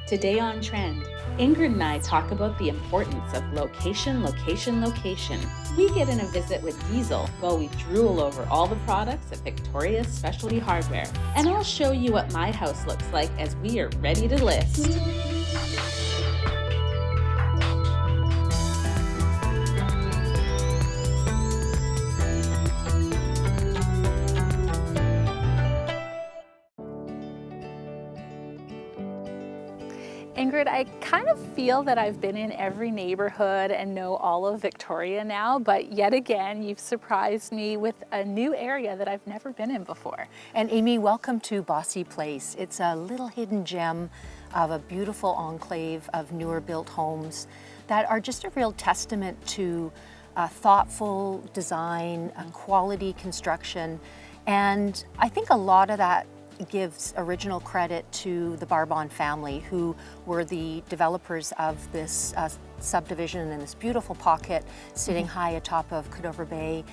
Today on Trend, Ingrid and I talk about the importance of location, location, location. We get in a visit with Diesel while we drool over all the products at Victoria's Specialty Hardware. And I'll show you what my house looks like as we are ready to list. Ingrid, I kind of feel that I've been in every neighborhood and know all of Victoria now, but yet again, you've surprised me with a new area that I've never been in before. And Amy, welcome to Bossy Place. It's a little hidden gem of a beautiful enclave of newer built homes that are just a real testament to thoughtful design, quality construction, and I think a lot of that gives original credit to the Barbon family, who were the developers of this subdivision in this beautiful pocket sitting high atop of Cordova Bay.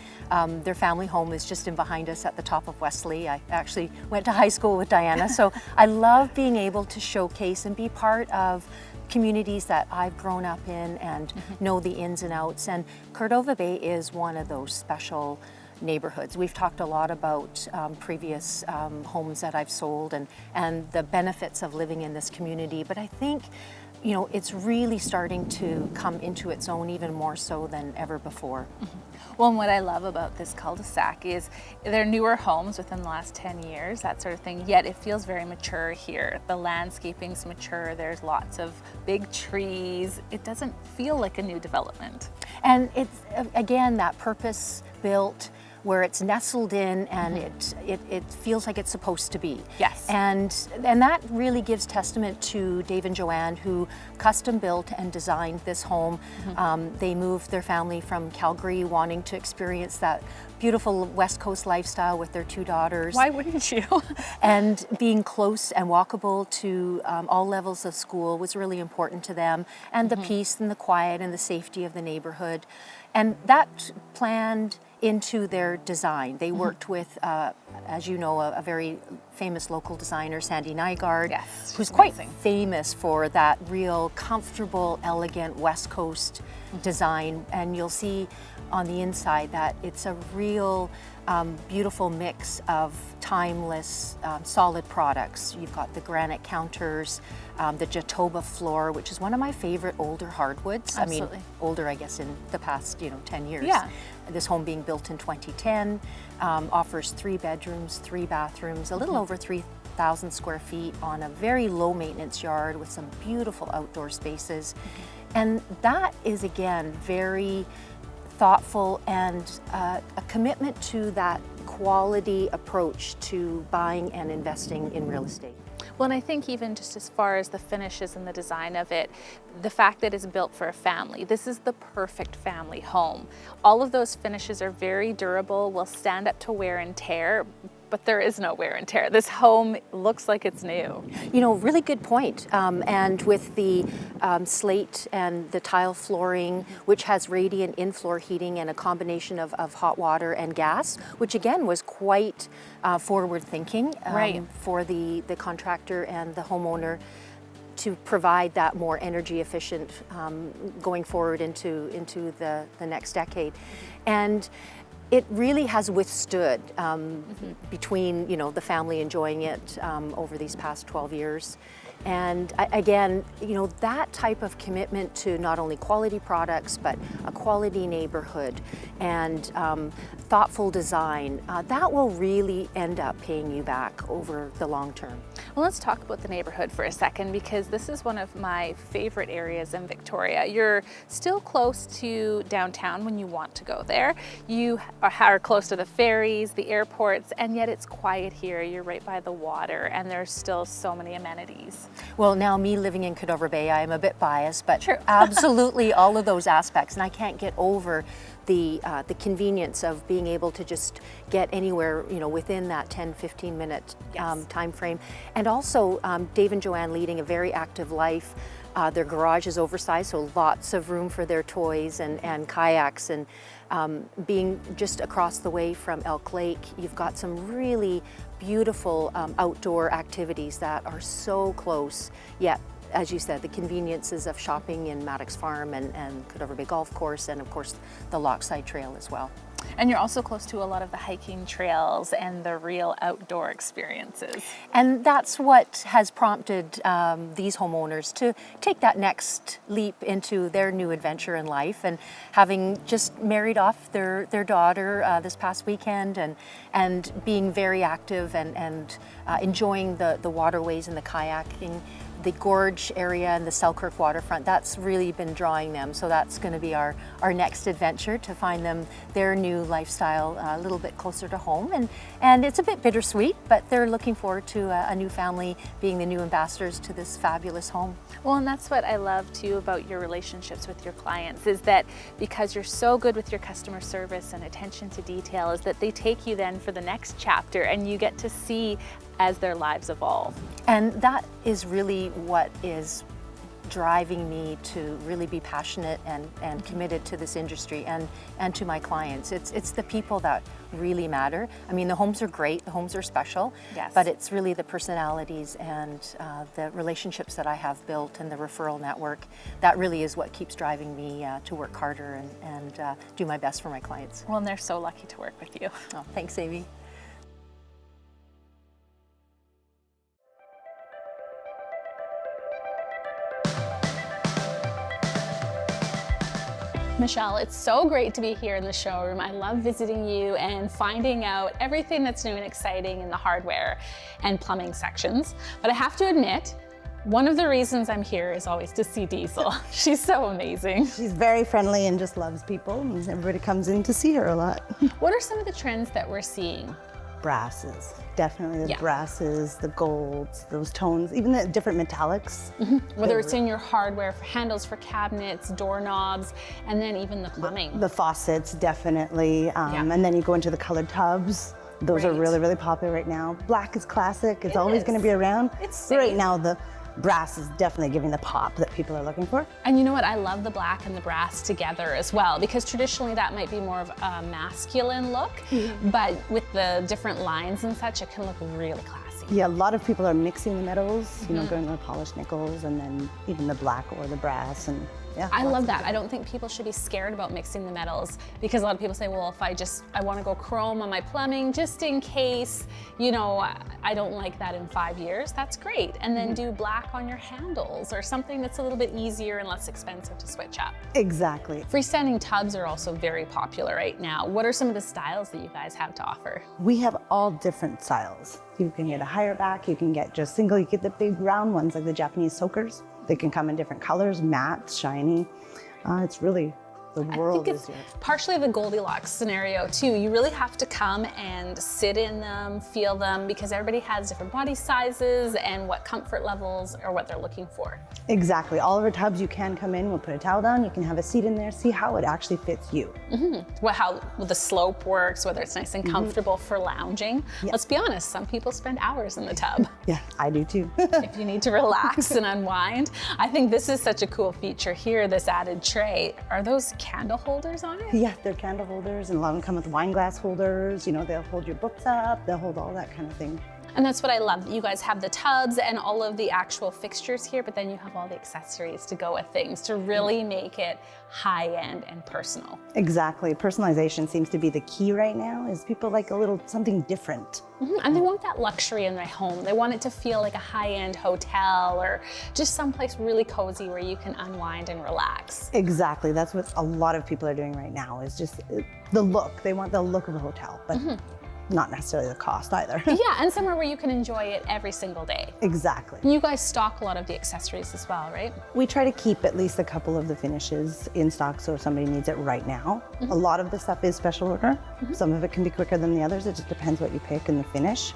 Their family home is just in behind us at the top of Wesley. I actually went to high school with Diana, so I love being able to showcase and be part of communities that I've grown up in and know the ins and outs. And Cordova Bay is one of those special neighborhoods. We've talked a lot about previous homes that I've sold and the benefits of living in this community, but I think, you know, it's really starting to come into its own even more so than ever before. Well, and what I love about this cul-de-sac is they're newer homes within the last 10 years, that sort of thing, yet it feels very mature here. The landscaping's mature, there's lots of big trees. It doesn't feel like a new development. And it's, again, that purpose-built where it's nestled in and it feels like it's supposed to be. Yes. And that really gives testament to Dave and Joanne, who custom built and designed this home. They moved their family from Calgary wanting to experience that beautiful West Coast lifestyle with their two daughters. Why wouldn't you? And being close and walkable to all levels of school was really important to them, and the peace and the quiet and the safety of the neighborhood. And that planned into their design. They worked with, as you know, a very famous local designer, Sandy Nygaard, who's quite famous for that real comfortable, elegant West Coast design. And you'll see on the inside that it's a real beautiful mix of timeless, solid products. You've got the granite counters, the Jatoba floor, which is one of my favorite older hardwoods. Absolutely. I mean, older, I guess, in the past, 10 years. Yeah. This home being built in 2010 offers 3 bedrooms, 3 bathrooms, a little over 3,000 square feet on a very low maintenance yard with some beautiful outdoor spaces. And that is, again, very thoughtful and a commitment to that quality approach to buying and investing in real estate. Well, and I think even just as far as the finishes and the design of it, the fact that it's built for a family, this is the perfect family home. All of those finishes are very durable, will stand up to wear and tear, but there is no wear and tear. This home looks like it's new. Really good point. And with the slate and the tile flooring, which has radiant in-floor heating and a combination of hot water and gas, which again was quite forward-thinking for the contractor and the homeowner to provide that more energy efficient going forward into the next decade. And it really has withstood between, the family enjoying it over these past 12 years. And again, that type of commitment to not only quality products, but a quality neighborhood and thoughtful design, that will really end up paying you back over the long term. Well, let's talk about the neighborhood for a second, because this is one of my favorite areas in Victoria. You're still close to downtown when you want to go there. You are close to the ferries, the airports, and yet it's quiet here. You're right by the water, and there's still so many amenities. Well, now me living in Cordova Bay, I am a bit biased, but True. Absolutely all of those aspects, and I can't get over the convenience of being able to just get anywhere, within that 10-15 minute time frame. And also, Dave and Joanne leading a very active life. Their garage is oversized, so lots of room for their toys and kayaks. And being just across the way from Elk Lake, you've got some really beautiful outdoor activities that are so close, yet as you said, the conveniences of shopping in Maddox Farm and Cordova Bay Golf Course, and of course the Lochside Trail as well. And you're also close to a lot of the hiking trails and the real outdoor experiences. And that's what has prompted these homeowners to take that next leap into their new adventure in life. And having just married off their daughter this past weekend, and being very active and enjoying the waterways and the kayaking, the gorge area and the Selkirk waterfront, that's really been drawing them. So that's going to be our next adventure, to find them their new lifestyle a little bit closer to home. And it's a bit bittersweet, but they're looking forward to a new family being the new ambassadors to this fabulous home. Well, and that's what I love too about your relationships with your clients, is that because you're so good with your customer service and attention to detail, is that they take you then for the next chapter and you get to see as their lives evolve. And that is really what is driving me to really be passionate and committed to this industry and to my clients. It's the people that really matter. I mean, the homes are great, the homes are special, yes, but it's really the personalities and the relationships that I have built and the referral network that really is what keeps driving me to work harder and do my best for my clients. Well, and they're so lucky to work with you. Oh, thanks, Amy. Michelle, it's so great to be here in the showroom. I love visiting you and finding out everything that's new and exciting in the hardware and plumbing sections. But I have to admit, one of the reasons I'm here is always to see Diesel. She's so amazing. She's very friendly and just loves people, and everybody comes in to see her a lot. What are some of the trends that we're seeing? Brasses, definitely the Yeah. brasses, the golds, those tones, even the different metallics. Whether it's in your hardware, for handles for cabinets, doorknobs, and then even the plumbing. The faucets, definitely. Yeah. And then you go into the colored tubs. Those are Great. really, really popular right now. Black is classic. It's It always is. going to be around. It's But right safe. now, the brass is definitely giving the pop that people are looking for. And you know what? I love the black and the brass together as well, because traditionally that might be more of a masculine look, but with the different lines and such, it can look really classy. Yeah, a lot of people are mixing the metals, you know, going with polished nickels and then even the black or the brass. And yeah, I lots love of that. I don't think people should be scared about mixing the metals, because a lot of people say, well, if I want to go chrome on my plumbing just in case, you know, I don't like that in 5 years, that's great. And then do black on your handles or something that's a little bit easier and less expensive to switch up. Exactly. Freestanding tubs are also very popular right now. What are some of the styles that you guys have to offer? We have all different styles. You can get a higher back, you can get just single, you get the big round ones like the Japanese soakers. They can come in different colors, matte, shiny. It's really, the world I is think here. it's partially the Goldilocks scenario too. You really have to come and sit in them, feel them, because everybody has different body sizes and what comfort levels or what they're looking for. Exactly. All of our tubs, you can come in, we'll put a towel down, you can have a seat in there, see how it actually fits you. How the slope works, whether it's nice and comfortable for lounging. Let's be honest, some people spend hours in the tub. Yeah, I do too. If you need to relax and unwind. I think this is such a cool feature here, this added tray. Are those candle holders on it? Yeah, they're candle holders, and a lot of them come with wine glass holders. You know, they'll hold your books up, they'll hold all that kind of thing. And that's what I love. You guys have the tubs and all of the actual fixtures here, but then you have all the accessories to go with things to really make it high-end and personal. Exactly. Personalization seems to be the key right now, is people like a little something different. And they want that luxury in their home. They want it to feel like a high-end hotel or just someplace really cozy where you can unwind and relax. Exactly. That's what a lot of people are doing right now, is just the look. They want the look of a hotel, but not necessarily the cost either. Yeah, and somewhere where you can enjoy it every single day. Exactly. You guys stock a lot of the accessories as well, right? We try to keep at least a couple of the finishes in stock, so if somebody needs it right now. A lot of the stuff is special order. Some of it can be quicker than the others. It just depends what you pick and the finish.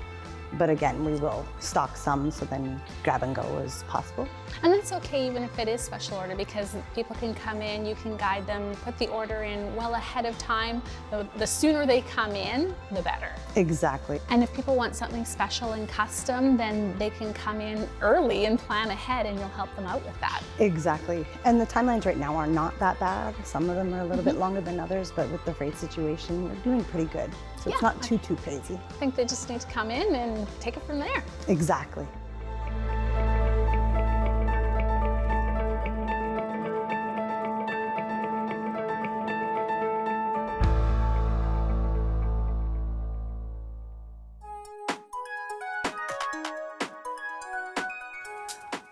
But again, we will stock some, so then grab and go as possible. And that's okay even if it is special order, because people can come in, you can guide them, put the order in well ahead of time. The sooner they come in, the better. Exactly. And if people want something special and custom, then they can come in early and plan ahead, and you'll help them out with that. Exactly. And the timelines right now are not that bad. Some of them are a little bit longer than others, but with the freight situation, we're doing pretty good. So it's Yeah. not too crazy. I think they just need to come in and take it from there. Exactly.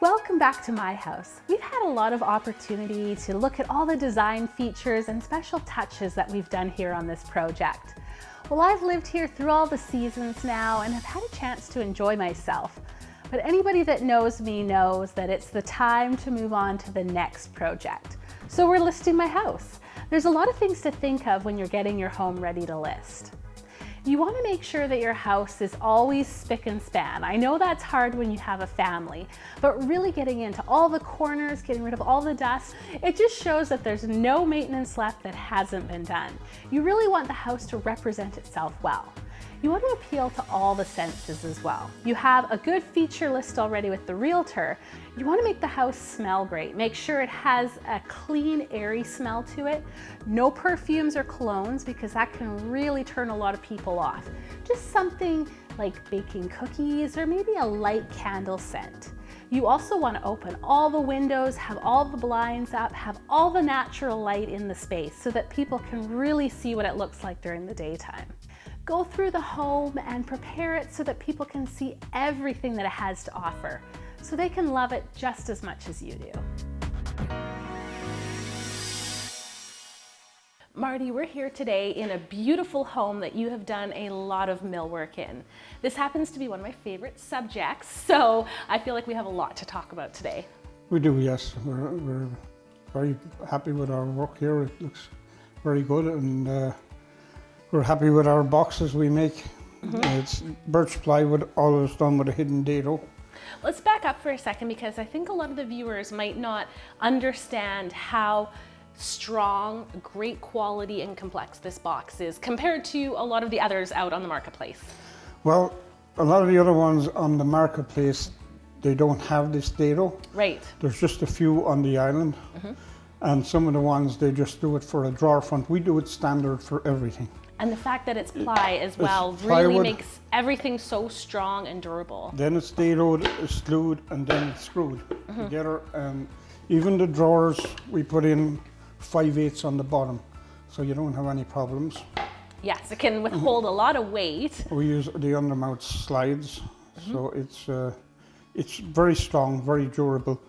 Welcome back to my house. We've had a lot of opportunity to look at all the design features and special touches that we've done here on this project. Well, I've lived here through all the seasons now and have had a chance to enjoy myself. But anybody that knows me knows that it's the time to move on to the next project. So we're listing my house. There's a lot of things to think of when you're getting your home ready to list. You want to make sure that your house is always spick and span. I know that's hard when you have a family, but really getting into all the corners, getting rid of all the dust, it just shows that there's no maintenance left that hasn't been done. You really want the house to represent itself well. You want to appeal to all the senses as well. You have a good feature list already with the realtor. You want to make the house smell great. Make sure it has a clean, airy smell to it. No perfumes or colognes because that can really turn a lot of people off. Just something like baking cookies or maybe a light candle scent. You also want to open all the windows, have all the blinds up, have all the natural light in the space so that people can really see what it looks like during the daytime. Go through the home and prepare it so that people can see everything that it has to offer, so they can love it just as much as you do. Marty, we're here today in a beautiful home that you have done a lot of millwork in. This happens to be one of my favorite subjects, so I feel like we have a lot to talk about today. We do, yes. We're very happy with our work here. It looks very good, and we're happy with our boxes we make. It's birch plywood, always done with a hidden dado. Let's back up for a second because I think a lot of the viewers might not understand how strong, great quality and complex this box is compared to a lot of the others out on the marketplace. Well, a lot of the other ones on the marketplace, they don't have this dado. Right. There's just a few on the island. And some of the ones, they just do it for a drawer front. We do it standard for everything. And the fact that it's ply as well really makes everything so strong and durable. Then it's dadoed, it's glued, and then it's screwed together. And even the drawers, we put in 5/8 on the bottom, so you don't have any problems. Yes, it can withhold a lot of weight. We use the undermount slides, so it's very strong, very durable.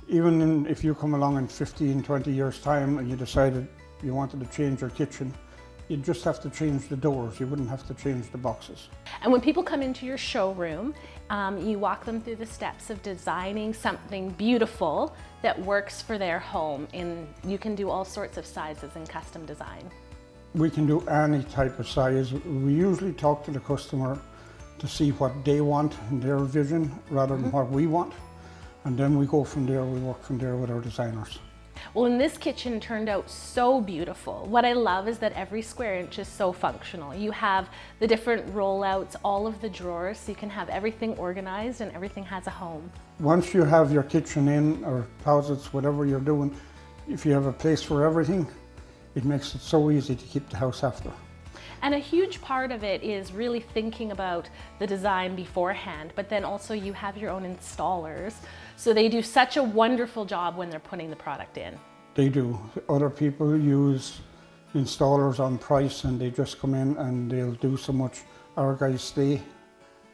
Even if you come along in 15, 20 years time and you decided you wanted to change your kitchen, you just have to change the doors. You wouldn't have to change the boxes. And when people come into your showroom, you walk them through the steps of designing something beautiful that works for their home. And you can do all sorts of sizes in custom design. We can do any type of size. We usually talk to the customer to see what they want in their vision rather than what we want. And then we go from there, we work from there with our designers. Well, and this kitchen turned out so beautiful. What I love is that every square inch is so functional. You have the different rollouts, all of the drawers, so you can have everything organized and everything has a home. Once you have your kitchen in, or closets, whatever you're doing, if you have a place for everything, it makes it so easy to keep the house after. And a huge part of it is really thinking about the design beforehand, but then also you have your own installers. So they do such a wonderful job when they're putting the product in. They do. Other people use installers on price and they just come in and they'll do so much. Our guys stay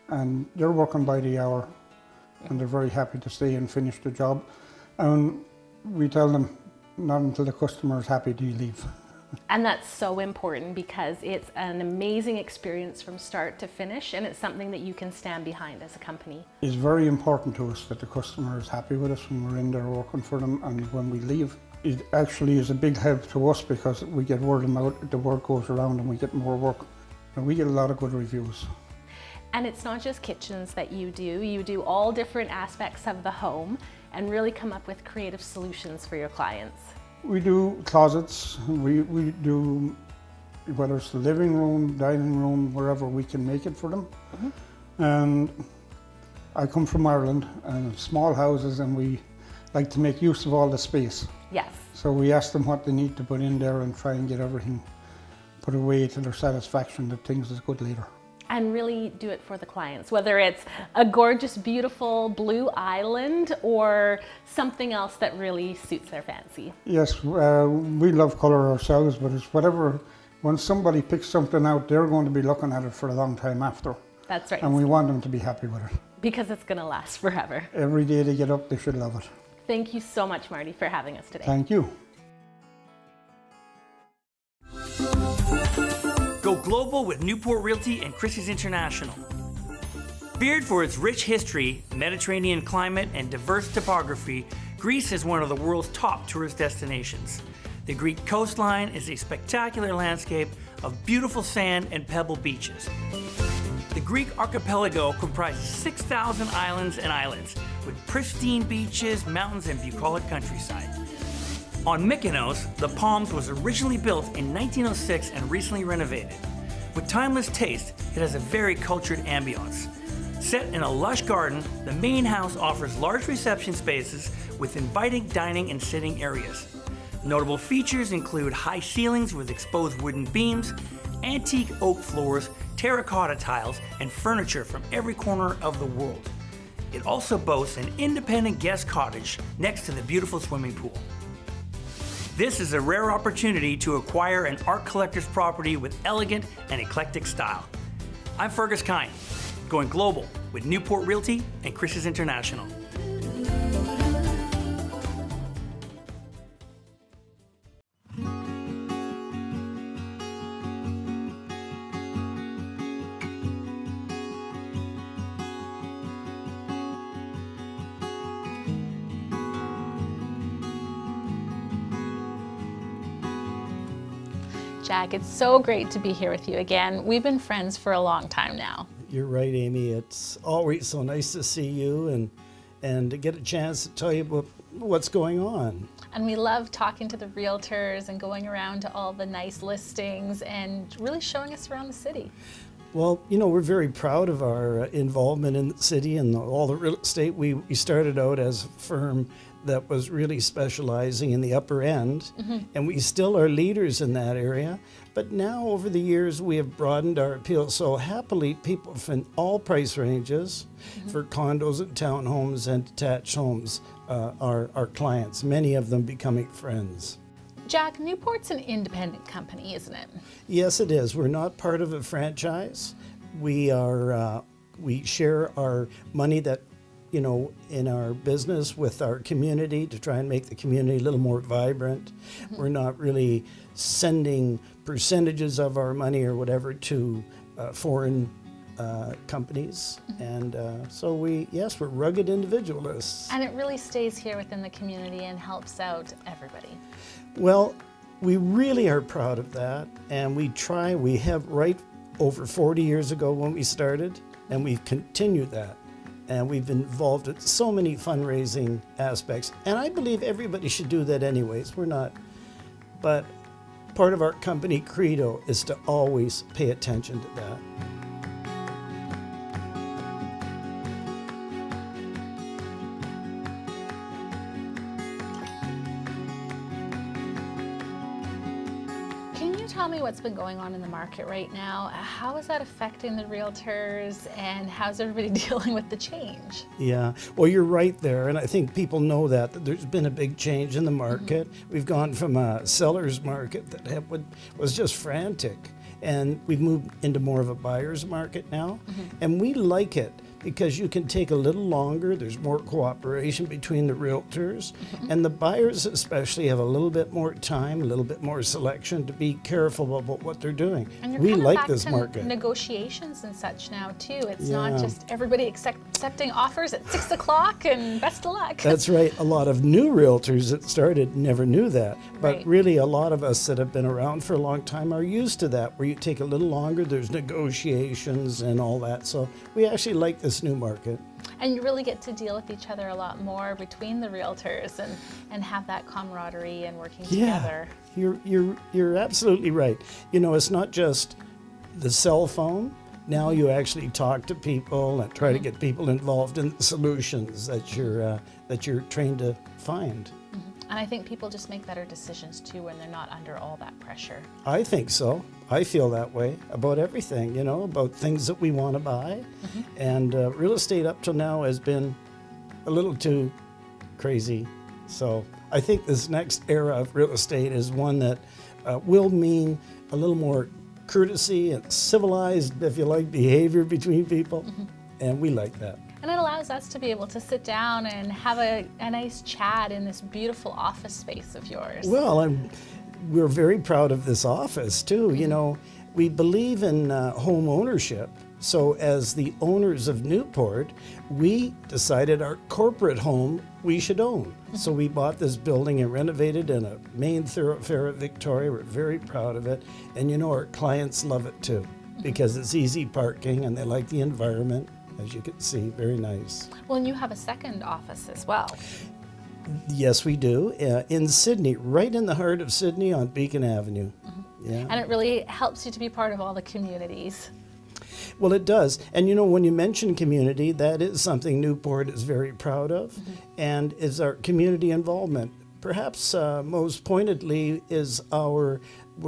and they're working by the hour and they're very happy to stay and finish the job. And we tell them, not until the customer is happy do you leave. And that's so important because it's an amazing experience from start to finish, and it's something that you can stand behind as a company. It's very important to us that the customer is happy with us when we're in there working for them, and when we leave. It actually is a big help to us because we get word of mouth, the word goes around and we get more work. And we get a lot of good reviews. And it's not just kitchens that you do all different aspects of the home and really come up with creative solutions for your clients. We do closets, we do, whether it's the living room, dining room, wherever we can make it for them. And I come from Ireland and small houses and we like to make use of all the space. Yes. So we ask them what they need to put in there and try and get everything put away to their satisfaction that things is good later. And really do it for the clients, whether it's a gorgeous, beautiful blue island or something else that really suits their fancy. Yes, we love colour ourselves, but it's whatever, when somebody picks something out, they're going to be looking at it for a long time after. That's right. And we want them to be happy with it. Because it's going to last forever. Every day they get up, they should love it. Thank you so much, Marty, for having us today. Thank you. Go global with Newport Realty and Christie's International. Feared for its rich history, Mediterranean climate, and diverse topography, Greece is one of the world's top tourist destinations. The Greek coastline is a spectacular landscape of beautiful sand and pebble beaches. The Greek archipelago comprises 6,000 islands and islets, with pristine beaches, mountains, and bucolic countryside. On Mykonos, the Palms was originally built in 1906 and recently renovated. With timeless taste, it has a very cultured ambiance. Set in a lush garden, the main house offers large reception spaces with inviting dining and sitting areas. Notable features include high ceilings with exposed wooden beams, antique oak floors, terracotta tiles, and furniture from every corner of the world. It also boasts an independent guest cottage next to the beautiful swimming pool. This is a rare opportunity to acquire an art collector's property with elegant and eclectic style. I'm Fergus Kine, going global with Newport Realty and Christie's International. Jack, it's so great to be here with you again. We've been friends for a long time now. You're right, Amy. It's always so nice to see you and to get a chance to tell you about what's going on. And we love talking to the realtors and going around to all the nice listings and really showing us around the city. Well, you know, we're very proud of our involvement in the city and all the real estate. We started out as a firm that was really specializing in the upper end, and we still are leaders in that area. But now, over the years, we have broadened our appeal. So happily, people from all price ranges for condos and townhomes and detached homes are our clients, many of them becoming friends. Jack, Newport's an independent company, isn't it? Yes, it is. We're not part of a franchise. We are. We share our money that, you know, in our business with our community to try and make the community a little more vibrant. We're not really sending percentages of our money or whatever to foreign companies. And so we're rugged individualists. And it really stays here within the community and helps out everybody. Well, we really are proud of that, and we have right over 40 years ago when we started, and we've continued that. And we've been involved in so many fundraising aspects, and I believe everybody should do that anyways. We're not, but part of our company credo is to always pay attention to that. Tell me what's been going on in the market right now. How is that affecting the realtors, and how's everybody dealing with the change? Yeah, well, you're right there, and I think people know that there's been a big change in the market. We've gone from a seller's market that was just frantic, and we've moved into more of a buyer's market now, and we like it because you can take a little longer. There's more cooperation between the realtors, and the buyers especially have a little bit more time, a little bit more selection to be careful about what they're doing. And you're we kind of like back this to market. Negotiations and such now too. It's not just everybody accepting offers at 6 o'clock and best of luck. That's right. A lot of new realtors that started never knew that. But Right. really, a lot of us that have been around for a long time are used to that, where you take a little longer, there's negotiations and all that. So we actually like this new market. And you really get to deal with each other a lot more between the realtors and have that camaraderie and working together. You're absolutely right. You know, it's not just the cell phone. Now you actually talk to people and try to get people involved in the solutions that you're trained to find. And I think people just make better decisions too when they're not under all that pressure. I think so. I feel that way about everything, you know, about things that we want to buy. And real estate up till now has been a little too crazy. So I think this next era of real estate is one that will mean a little more courtesy and civilized, if you like, behavior between people. And we like that. And it allows us to be able to sit down and have a nice chat in this beautiful office space of yours. Well, we're very proud of this office too. You know, we believe in home ownership. So as the owners of Newport, we decided our corporate home we should own. So we bought this building and renovated in a main thoroughfare of Victoria. We're very proud of it. And you know, our clients love it too, because it's easy parking and they like the environment. As you can see, very nice. Well, and you have a second office as well. Yes, we do. In Sydney, right in the heart of Sydney on Beacon Avenue. Yeah. And it really helps you to be part of all the communities. Well, it does. And you know, when you mention community, that is something Newport is very proud of, and is our community involvement. Perhaps most pointedly is we're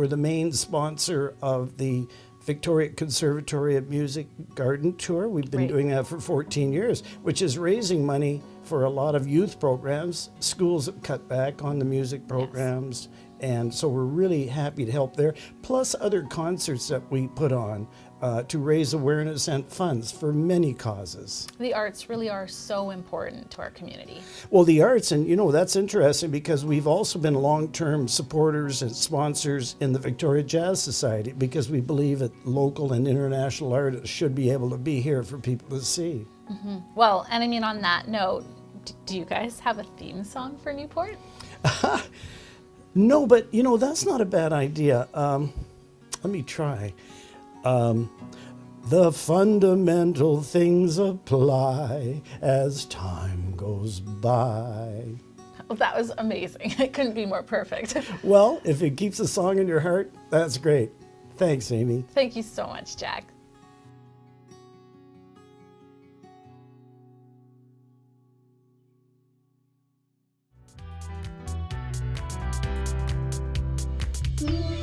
the main sponsor of the Victoria Conservatory of Music Garden Tour. We've been doing that for 14 years, which is raising money for a lot of youth programs. Schools have cut back on the music programs, and so we're really happy to help there. Plus other concerts that we put on to raise awareness and funds for many causes. The arts really are so important to our community. Well, the arts, and you know, that's interesting because we've also been long-term supporters and sponsors in the Victoria Jazz Society, because we believe that local and international artists should be able to be here for people to see. Well, and I mean, on that note, do you guys have a theme song for Newport? No, but you know, that's not a bad idea. Let me try. The fundamental things apply as time goes by. Well, that was amazing. It couldn't be more perfect. Well, if it keeps a song in your heart, that's great. Thanks, Amy. Thank you so much, Jack. You